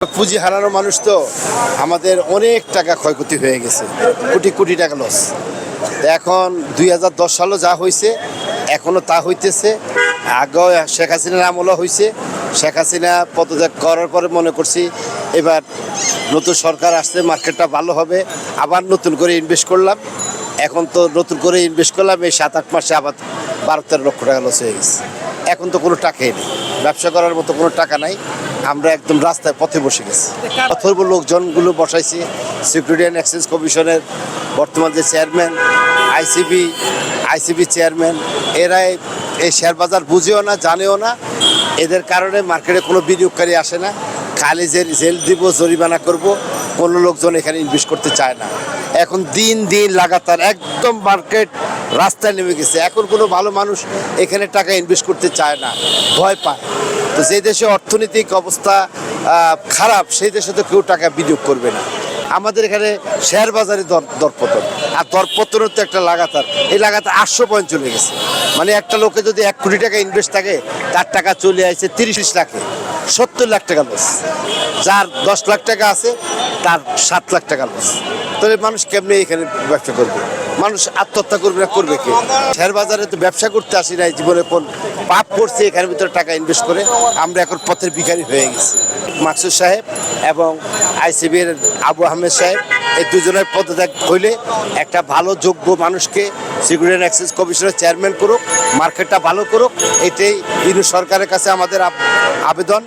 পুঁজি হারানো মানুষ তো আমাদের অনেক টাকা ক্ষয়ক্ষতি হয়ে গেছে, কোটি কোটি টাকা লস। এখন 2010 সালও যা হয়েছে এখনও তা হইতেছে, আগেও শেখ হাসিনার আমলও হয়েছে। শেখ হাসিনা পদত্যাগ করার পরে মনে করছি এবার নতুন সরকার আসছে, মার্কেটটা ভালো হবে, আবার নতুন করে ইনভেস্ট করলাম। এখন তো নতুন করে ইনভেস্ট করলাম, এই 7-8 মাসে আবার 12-13 লক্ষ টাকা লস হয়ে গেছে। এখন তো কোনো টাকাই নেই, ব্যবসা করার মতো কোনো টাকা নাই। আমরা একদম রাস্তায় পথে বসে গেছি। অথর্ব লোকজনগুলো বসাইছি, সিকিউরিটি অ্যান্ড এক্সচেঞ্জ কমিশনের বর্তমান যে চেয়ারম্যান, আইসিবি চেয়ারম্যান, এরাই এই শেয়ার বাজার বুঝেও না, জানেও না। এদের কারণে মার্কেটে কোনো বিনিয়োগকারী আসে না। খালি জেল দিব, জরিমানা করব, কোনো লোকজন এখানে ইনভেস্ট করতে চায় না। এখন দিন দিন লাগাতার একদম মার্কেট রাস্তায় নেমে গেছে। এখন কোনো ভালো মানুষ এখানে টাকা ইনভেস্ট করতে চায় না, ভয় পায়। তো যে দেশে অর্থনৈতিক অবস্থা খারাপ, সেই দেশে তো কেউ টাকা বিনিয়োগ করবে না। আমাদের এখানে শেয়ার বাজারে দরপতন, আর দরপতনের তো একটা লাগাতার, এই লাগাতার 800 পয়েন্ট চলে গেছে। মানে একটা লোকে যদি 1 কোটি টাকা ইনভেস্ট থাকে, তার টাকা চলে আসছে 30 লাখে, 70 লাখ টাকা লস। যার 10 লাখ টাকা আছে তার 7 লাখ টাকা লস। তাহলে মানুষ কেমনে এখানে ব্যবসা করবে? মানুষ আত্মহত্যা করবে না, করবে কি? শেয়ার বাজারে তো ব্যবসা করতে আসি নাই, জীবনে কোন পাপ করছে এখানের ভিতরে টাকা ইনভেস্ট করে আমরা এখন পথের ভিখারি হয়ে গেছি। মাকসুদ সাহেব এবং আইসিবির আবু আহমেদ সাহেব, এই দুজনের পদত্যাগ হইলে একটা ভালো যোগ্য মানুষকে সিকিউরিটি অ্যান্ড এক্সচেঞ্জ কমিশনের চেয়ারম্যান করুক, মার্কেটটা ভালো করুক, এটাই সরকারের কাছে আমাদের আবেদন।